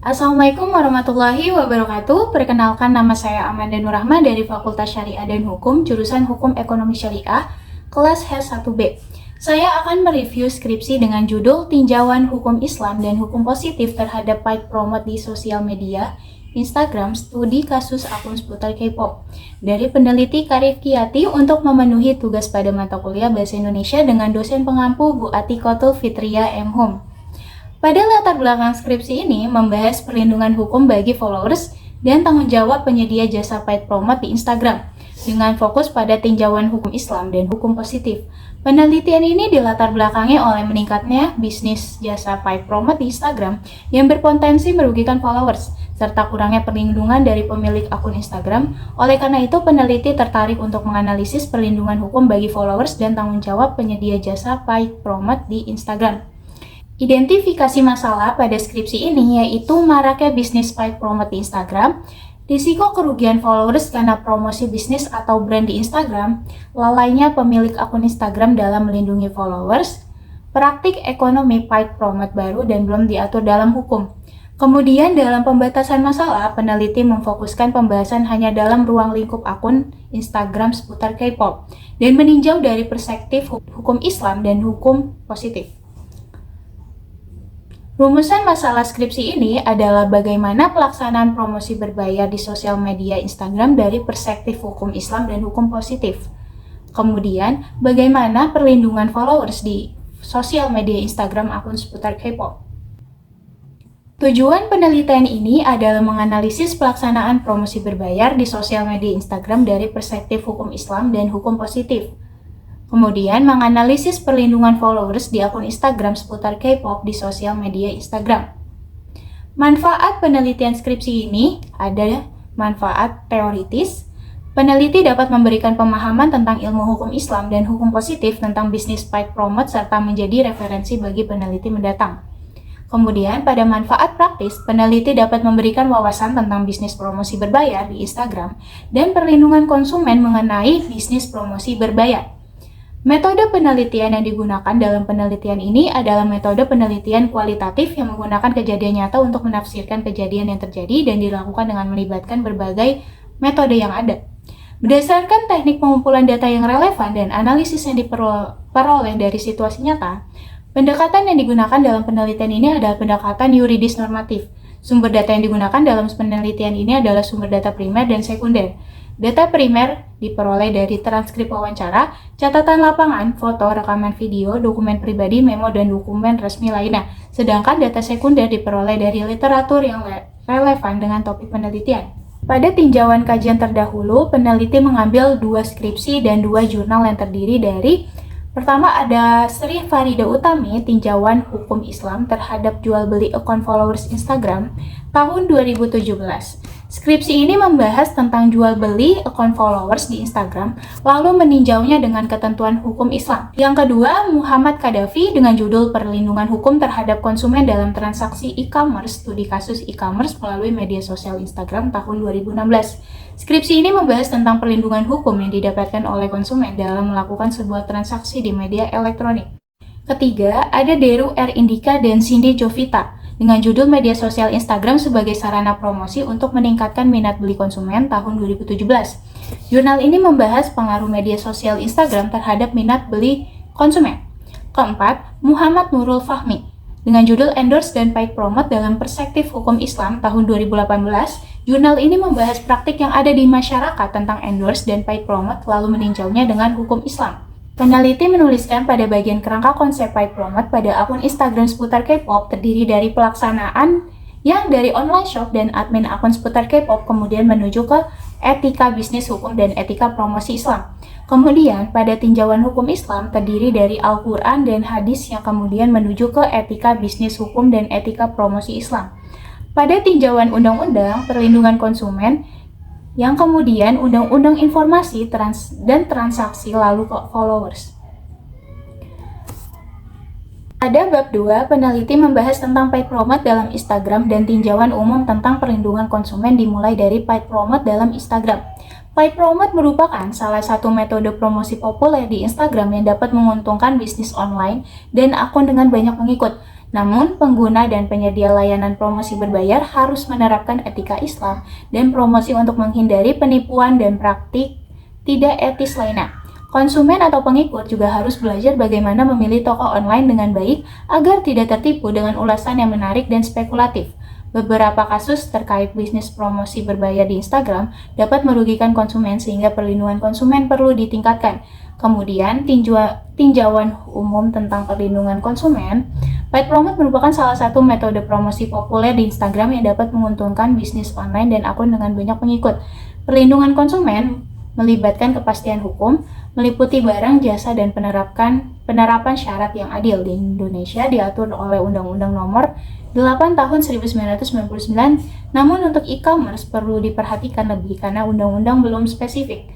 Assalamualaikum warahmatullahi wabarakatuh. Perkenalkan, nama saya Amanda Nurrahma dari Fakultas Syariah dan Hukum, jurusan Hukum Ekonomi Syariah, kelas H1B. Saya akan mereview skripsi dengan judul Tinjauan Hukum Islam dan Hukum Positif terhadap Paid Promote di Sosial Media, Instagram, Studi Kasus Akun Seputar K-pop dari peneliti Karif Kiyati untuk memenuhi tugas pada mata kuliah Bahasa Indonesia dengan dosen pengampu Bu Atikotul Fitria M. Hum. Pada latar belakang skripsi ini membahas perlindungan hukum bagi followers dan tanggung jawab penyedia jasa paid promote di Instagram dengan fokus pada tinjauan hukum Islam dan hukum positif. Penelitian ini dilatar belakangi oleh meningkatnya bisnis jasa paid promote di Instagram yang berpotensi merugikan followers serta kurangnya perlindungan dari pemilik akun Instagram. Oleh karena itu, peneliti tertarik untuk menganalisis perlindungan hukum bagi followers dan tanggung jawab penyedia jasa paid promote di Instagram. Identifikasi masalah pada skripsi ini yaitu maraknya bisnis paid promote di Instagram, risiko kerugian followers karena promosi bisnis atau brand di Instagram, lalainya pemilik akun Instagram dalam melindungi followers, praktik ekonomi paid promote baru dan belum diatur dalam hukum. Kemudian dalam pembatasan masalah, peneliti memfokuskan pembahasan hanya dalam ruang lingkup akun Instagram seputar K-pop dan meninjau dari perspektif hukum Islam dan hukum positif. Rumusan masalah skripsi ini adalah bagaimana pelaksanaan promosi berbayar di sosial media Instagram dari perspektif hukum Islam dan hukum positif. Kemudian, bagaimana perlindungan followers di sosial media Instagram akun seputar K-pop. Tujuan penelitian ini adalah menganalisis pelaksanaan promosi berbayar di sosial media Instagram dari perspektif hukum Islam dan hukum positif. Kemudian menganalisis perlindungan followers di akun Instagram seputar K-pop di sosial media Instagram. Manfaat penelitian skripsi ini ada manfaat teoritis. Peneliti dapat memberikan pemahaman tentang ilmu hukum Islam dan hukum positif tentang bisnis paid promote serta menjadi referensi bagi peneliti mendatang. Kemudian pada manfaat praktis, peneliti dapat memberikan wawasan tentang bisnis promosi berbayar di Instagram dan perlindungan konsumen mengenai bisnis promosi berbayar. Metode penelitian yang digunakan dalam penelitian ini adalah metode penelitian kualitatif yang menggunakan kejadian nyata untuk menafsirkan kejadian yang terjadi dan dilakukan dengan melibatkan berbagai metode yang ada. Berdasarkan teknik pengumpulan data yang relevan dan analisis yang diperoleh dari situasi nyata, pendekatan yang digunakan dalam penelitian ini adalah pendekatan yuridis normatif. Sumber data yang digunakan dalam penelitian ini adalah sumber data primer dan sekunder. Data primer diperoleh dari transkrip wawancara, catatan lapangan, foto, rekaman video, dokumen pribadi, memo, dan dokumen resmi lainnya. Sedangkan data sekunder diperoleh dari literatur yang relevan dengan topik penelitian. Pada tinjauan kajian terdahulu, peneliti mengambil 2 skripsi dan 2 jurnal yang terdiri dari pertama ada Sri Farida Utami, Tinjauan Hukum Islam terhadap Jual Beli Akun Followers Instagram tahun 2017. Skripsi ini membahas tentang jual beli akun followers di Instagram, lalu meninjaunya dengan ketentuan hukum Islam. Yang kedua, Muhammad Kadafi dengan judul Perlindungan Hukum terhadap Konsumen dalam Transaksi E-commerce, Studi Kasus E-commerce melalui Media Sosial Instagram tahun 2016. Skripsi ini membahas tentang perlindungan hukum yang didapatkan oleh konsumen dalam melakukan sebuah transaksi di media elektronik. Ketiga, ada Deru R. Indika dan Cindy Jovita dengan judul Media Sosial Instagram sebagai sarana promosi untuk meningkatkan minat beli konsumen tahun 2017. Jurnal ini membahas pengaruh media sosial Instagram terhadap minat beli konsumen. Keempat, Muhammad Nurul Fahmi dengan judul Endorse dan Paid Promote dalam Perspektif Hukum Islam tahun 2018. Jurnal ini membahas praktik yang ada di masyarakat tentang endorse dan paid promote lalu meninjaunya dengan hukum Islam. Peneliti menuliskan pada bagian kerangka konsep paid promote pada akun Instagram seputar K-pop terdiri dari pelaksanaan yang dari online shop dan admin akun seputar K-pop kemudian menuju ke etika bisnis hukum dan etika promosi Islam. Kemudian pada tinjauan hukum Islam terdiri dari Al-Quran dan hadis yang kemudian menuju ke etika bisnis hukum dan etika promosi Islam. Pada tinjauan undang-undang perlindungan konsumen yang kemudian undang-undang informasi dan transaksi lalu ke followers. Pada bab 2, peneliti membahas tentang paid promote dalam Instagram dan tinjauan umum tentang perlindungan konsumen dimulai dari paid promote dalam Instagram. Paid promote merupakan salah satu metode promosi populer di Instagram yang dapat menguntungkan bisnis online dan akun dengan banyak pengikut. Namun, pengguna dan penyedia layanan promosi berbayar harus menerapkan etika Islam dan promosi untuk menghindari penipuan dan praktik tidak etis lainnya. Konsumen atau pengikut juga harus belajar bagaimana memilih toko online dengan baik agar tidak tertipu dengan ulasan yang menarik dan spekulatif. Beberapa kasus terkait bisnis promosi berbayar di Instagram dapat merugikan konsumen sehingga perlindungan konsumen perlu ditingkatkan. Kemudian, tinjauan umum tentang perlindungan konsumen. Paid promote merupakan salah satu metode promosi populer di Instagram yang dapat menguntungkan bisnis online dan akun dengan banyak pengikut. Perlindungan konsumen melibatkan kepastian hukum, meliputi barang, jasa, dan penerapan syarat yang adil. Di Indonesia diatur oleh Undang-Undang Nomor 8 Tahun 1999, namun untuk e-commerce perlu diperhatikan lebih karena undang-undang belum spesifik.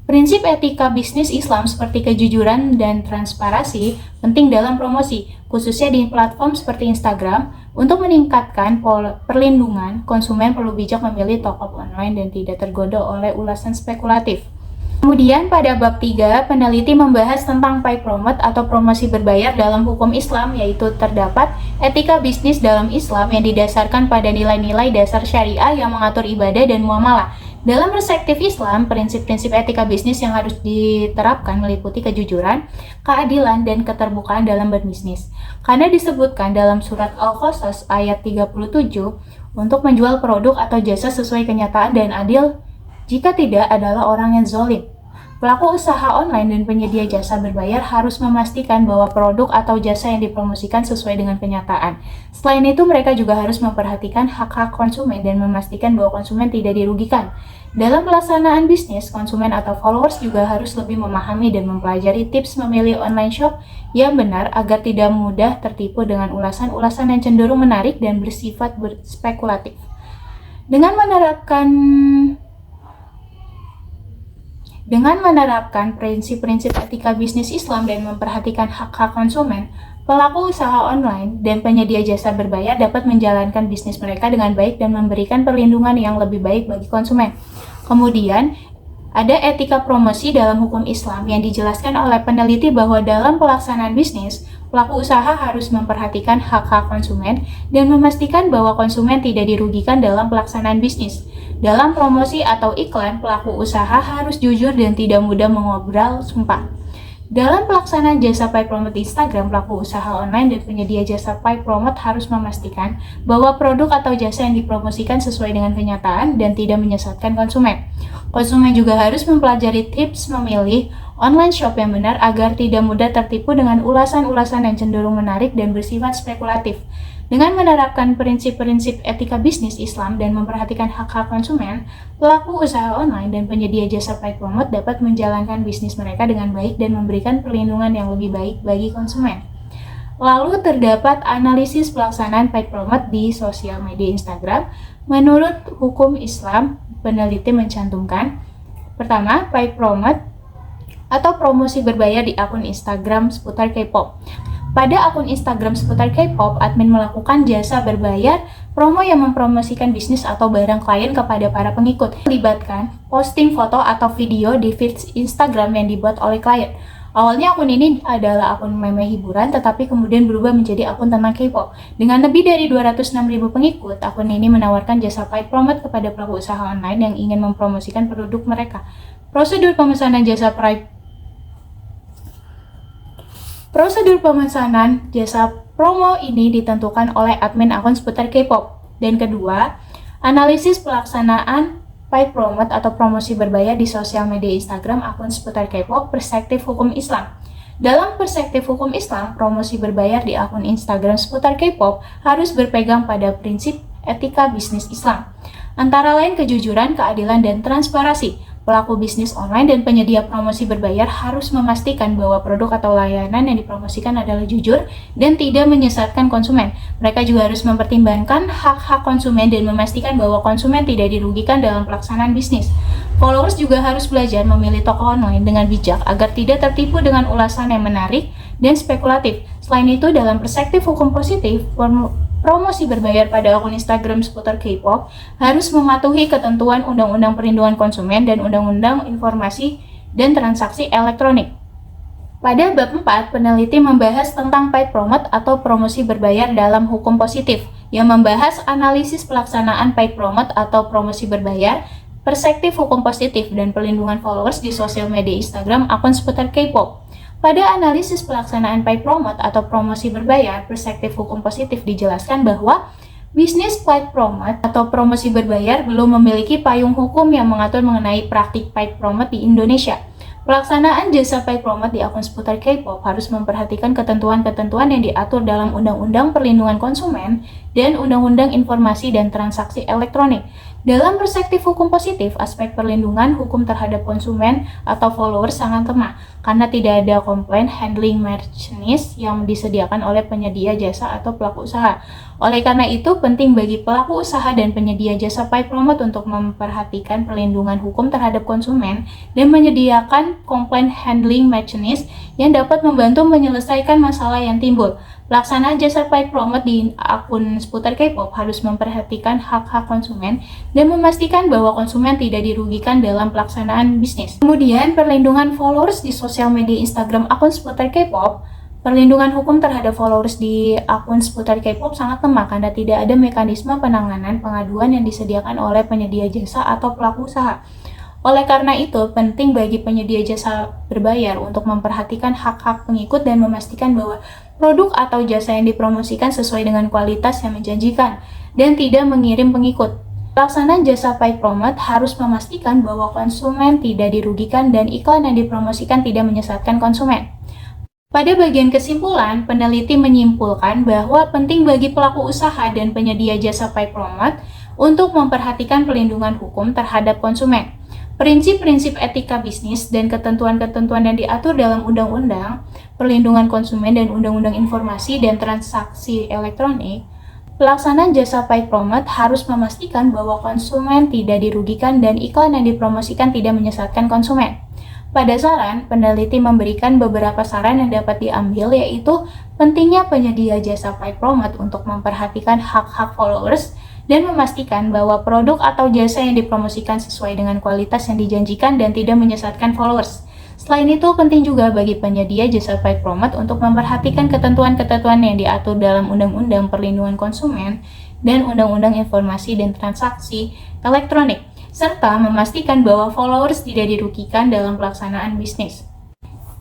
Prinsip etika bisnis Islam seperti kejujuran dan transparansi penting dalam promosi, khususnya di platform seperti Instagram. Untuk meningkatkan perlindungan, konsumen perlu bijak memilih toko online dan tidak tergoda oleh ulasan spekulatif. Kemudian pada bab 3, peneliti membahas tentang paid promote atau promosi berbayar dalam hukum Islam, yaitu terdapat etika bisnis dalam Islam yang didasarkan pada nilai-nilai dasar syariah yang mengatur ibadah dan muamalah. Dalam perspektif Islam, prinsip-prinsip etika bisnis yang harus diterapkan meliputi kejujuran, keadilan, dan keterbukaan dalam berbisnis. Karena disebutkan dalam surat Al-Qasas ayat 37, untuk menjual produk atau jasa sesuai kenyataan dan adil, jika tidak adalah orang yang zalim. Pelaku usaha online dan penyedia jasa berbayar harus memastikan bahwa produk atau jasa yang dipromosikan sesuai dengan kenyataan. Selain itu, mereka juga harus memperhatikan hak-hak konsumen dan memastikan bahwa konsumen tidak dirugikan. Dalam pelaksanaan bisnis, konsumen atau followers juga harus lebih memahami dan mempelajari tips memilih online shop yang benar agar tidak mudah tertipu dengan ulasan-ulasan yang cenderung menarik dan bersifat spekulatif. Dengan menerapkan prinsip-prinsip etika bisnis Islam dan memperhatikan hak-hak konsumen, pelaku usaha online dan penyedia jasa berbayar dapat menjalankan bisnis mereka dengan baik dan memberikan perlindungan yang lebih baik bagi konsumen. Kemudian, ada etika promosi dalam hukum Islam yang dijelaskan oleh peneliti bahwa dalam pelaksanaan bisnis, pelaku usaha harus memperhatikan hak-hak konsumen dan memastikan bahwa konsumen tidak dirugikan dalam pelaksanaan bisnis. Dalam promosi atau iklan, pelaku usaha harus jujur dan tidak mudah mengobrol sumpah. Dalam pelaksanaan jasa paid promote di Instagram, pelaku usaha online dan penyedia jasa paid promote harus memastikan bahwa produk atau jasa yang dipromosikan sesuai dengan kenyataan dan tidak menyesatkan konsumen. Konsumen juga harus mempelajari tips memilih online shop yang benar agar tidak mudah tertipu dengan ulasan-ulasan yang cenderung menarik dan bersifat spekulatif. Dengan menerapkan prinsip-prinsip etika bisnis Islam dan memperhatikan hak-hak konsumen, pelaku usaha online dan penyedia jasa paid promote dapat menjalankan bisnis mereka dengan baik dan memberikan perlindungan yang lebih baik bagi konsumen. Lalu terdapat analisis pelaksanaan paid promote di sosial media Instagram. Menurut hukum Islam, peneliti mencantumkan, pertama, paid promote atau promosi berbayar di akun Instagram seputar K-pop. Pada akun Instagram seputar K-pop, admin melakukan jasa berbayar promo yang mempromosikan bisnis atau barang klien kepada para pengikut. Melibatkan posting foto atau video di feed Instagram yang dibuat oleh klien. Awalnya akun ini adalah akun meme hiburan, tetapi kemudian berubah menjadi akun tentang K-pop. Dengan lebih dari 206.000 pengikut, akun ini menawarkan jasa paid promote kepada pelaku usaha online yang ingin mempromosikan produk mereka. Prosedur pemesanan jasa promo ini ditentukan oleh admin akun seputar K-pop. Dan kedua, analisis pelaksanaan paid promote atau promosi berbayar di sosial media Instagram akun seputar K-pop, perspektif hukum Islam. Dalam perspektif hukum Islam, promosi berbayar di akun Instagram seputar K-pop harus berpegang pada prinsip etika bisnis Islam, antara lain kejujuran, keadilan, dan transparansi. Pelaku bisnis online dan penyedia promosi berbayar harus memastikan bahwa produk atau layanan yang dipromosikan adalah jujur dan tidak menyesatkan konsumen. Mereka juga harus mempertimbangkan hak-hak konsumen dan memastikan bahwa konsumen tidak dirugikan dalam pelaksanaan bisnis. Followers juga harus belajar memilih toko online dengan bijak agar tidak tertipu dengan ulasan yang menarik dan spekulatif. Selain itu, dalam perspektif hukum positif, promosi berbayar pada akun Instagram seputar K-pop harus mematuhi ketentuan Undang-Undang Perlindungan Konsumen dan Undang-Undang Informasi dan Transaksi Elektronik. Pada bab 4, peneliti membahas tentang paid promote atau promosi berbayar dalam hukum positif, yang membahas analisis pelaksanaan paid promote atau promosi berbayar, perspektif hukum positif, dan perlindungan followers di sosial media Instagram akun seputar K-pop. Pada analisis pelaksanaan paid promote atau promosi berbayar, perspektif hukum positif dijelaskan bahwa bisnis paid promote atau promosi berbayar belum memiliki payung hukum yang mengatur mengenai praktik paid promote di Indonesia. Pelaksanaan jasa paid promote di akun seputar K-pop harus memperhatikan ketentuan-ketentuan yang diatur dalam Undang-Undang Perlindungan Konsumen dan Undang-Undang Informasi dan Transaksi Elektronik. Dalam perspektif hukum positif, aspek perlindungan hukum terhadap konsumen atau followers sangat lemah karena tidak ada complaint handling mechanism yang disediakan oleh penyedia jasa atau pelaku usaha. Oleh karena itu, penting bagi pelaku usaha dan penyedia jasa paid promote untuk memperhatikan perlindungan hukum terhadap konsumen dan menyediakan complaint handling mechanism yang dapat membantu menyelesaikan masalah yang timbul. Pelaksanaan jasa paid promote di akun seputar K-pop harus memperhatikan hak-hak konsumen dan memastikan bahwa konsumen tidak dirugikan dalam pelaksanaan bisnis. Kemudian, perlindungan followers di sosial media Instagram akun seputar K-pop. Perlindungan hukum terhadap followers di akun seputar K-pop sangat lemah karena tidak ada mekanisme penanganan pengaduan yang disediakan oleh penyedia jasa atau pelaku usaha. Oleh karena itu, penting bagi penyedia jasa berbayar untuk memperhatikan hak-hak pengikut dan memastikan bahwa produk atau jasa yang dipromosikan sesuai dengan kualitas yang menjanjikan dan tidak mengirim pengikut. Pelaksanaan jasa paid promote harus memastikan bahwa konsumen tidak dirugikan dan iklan yang dipromosikan tidak menyesatkan konsumen. Pada bagian kesimpulan, peneliti menyimpulkan bahwa penting bagi pelaku usaha dan penyedia jasa paid promote untuk memperhatikan perlindungan hukum terhadap konsumen. Prinsip-prinsip etika bisnis dan ketentuan-ketentuan yang diatur dalam Undang-Undang Perlindungan Konsumen dan Undang-Undang Informasi dan Transaksi Elektronik, pelaksanaan jasa paid promote harus memastikan bahwa konsumen tidak dirugikan dan iklan yang dipromosikan tidak menyesatkan konsumen. Pada saran, peneliti memberikan beberapa saran yang dapat diambil, yaitu pentingnya penyedia jasa paid promote untuk memperhatikan hak-hak followers dan memastikan bahwa produk atau jasa yang dipromosikan sesuai dengan kualitas yang dijanjikan dan tidak menyesatkan followers. Selain itu, penting juga bagi penyedia jasa paid promote untuk memperhatikan ketentuan-ketentuan yang diatur dalam Undang-Undang Perlindungan Konsumen dan Undang-Undang Informasi dan Transaksi Elektronik, serta memastikan bahwa followers tidak dirugikan dalam pelaksanaan bisnis.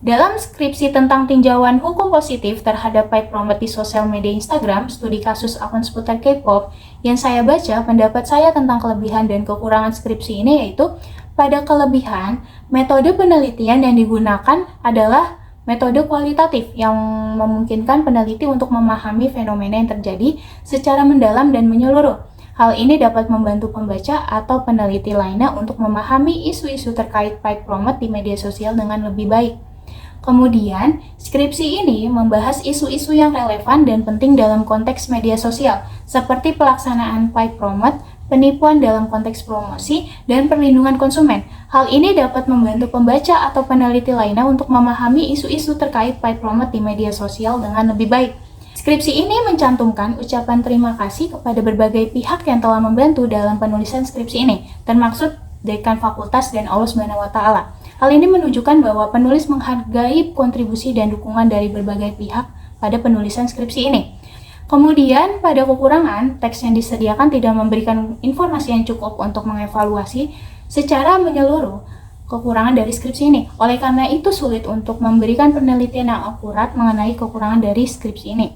Dalam skripsi tentang tinjauan hukum positif terhadap paid promote di sosial media Instagram, studi kasus akun seputar K-pop, yang saya baca, pendapat saya tentang kelebihan dan kekurangan skripsi ini yaitu, pada kelebihan, metode penelitian yang digunakan adalah metode kualitatif yang memungkinkan peneliti untuk memahami fenomena yang terjadi secara mendalam dan menyeluruh. Hal ini dapat membantu pembaca atau peneliti lainnya untuk memahami isu-isu terkait paid promote di media sosial dengan lebih baik. Kemudian, skripsi ini membahas isu-isu yang relevan dan penting dalam konteks media sosial, seperti pelaksanaan paid promote, penipuan dalam konteks promosi, dan perlindungan konsumen. Hal ini dapat membantu pembaca atau peneliti lainnya untuk memahami isu-isu terkait paid promote di media sosial dengan lebih baik. Skripsi ini mencantumkan ucapan terima kasih kepada berbagai pihak yang telah membantu dalam penulisan skripsi ini, termasuk Dekan Fakultas dan Allah SWT. Hal ini menunjukkan bahwa penulis menghargai kontribusi dan dukungan dari berbagai pihak pada penulisan skripsi ini. Kemudian, pada kekurangan, teks yang disediakan tidak memberikan informasi yang cukup untuk mengevaluasi secara menyeluruh kekurangan dari skripsi ini. Oleh karena itu, sulit untuk memberikan penelitian yang akurat mengenai kekurangan dari skripsi ini.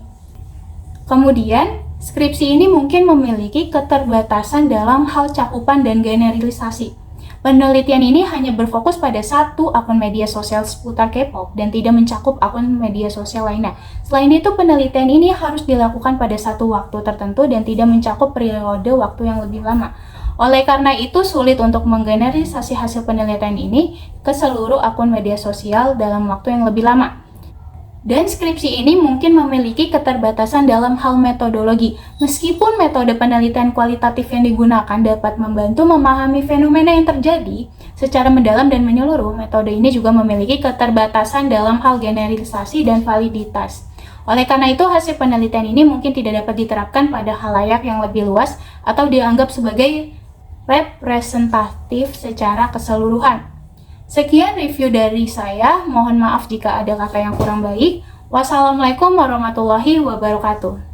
Kemudian, skripsi ini mungkin memiliki keterbatasan dalam hal cakupan dan generalisasi. Penelitian ini hanya berfokus pada satu akun media sosial seputar K-pop dan tidak mencakup akun media sosial lainnya. Selain itu, penelitian ini harus dilakukan pada satu waktu tertentu dan tidak mencakup periode waktu yang lebih lama. Oleh karena itu, sulit untuk menggeneralisasi hasil penelitian ini ke seluruh akun media sosial dalam waktu yang lebih lama. Dan skripsi ini mungkin memiliki keterbatasan dalam hal metodologi. Meskipun metode penelitian kualitatif yang digunakan dapat membantu memahami fenomena yang terjadi secara mendalam dan menyeluruh, metode ini juga memiliki keterbatasan dalam hal generalisasi dan validitas. Oleh karena itu, hasil penelitian ini mungkin tidak dapat diterapkan pada khalayak yang lebih luas atau dianggap sebagai representatif secara keseluruhan. Sekian review dari saya, mohon maaf jika ada kata yang kurang baik. Wassalamualaikum warahmatullahi wabarakatuh.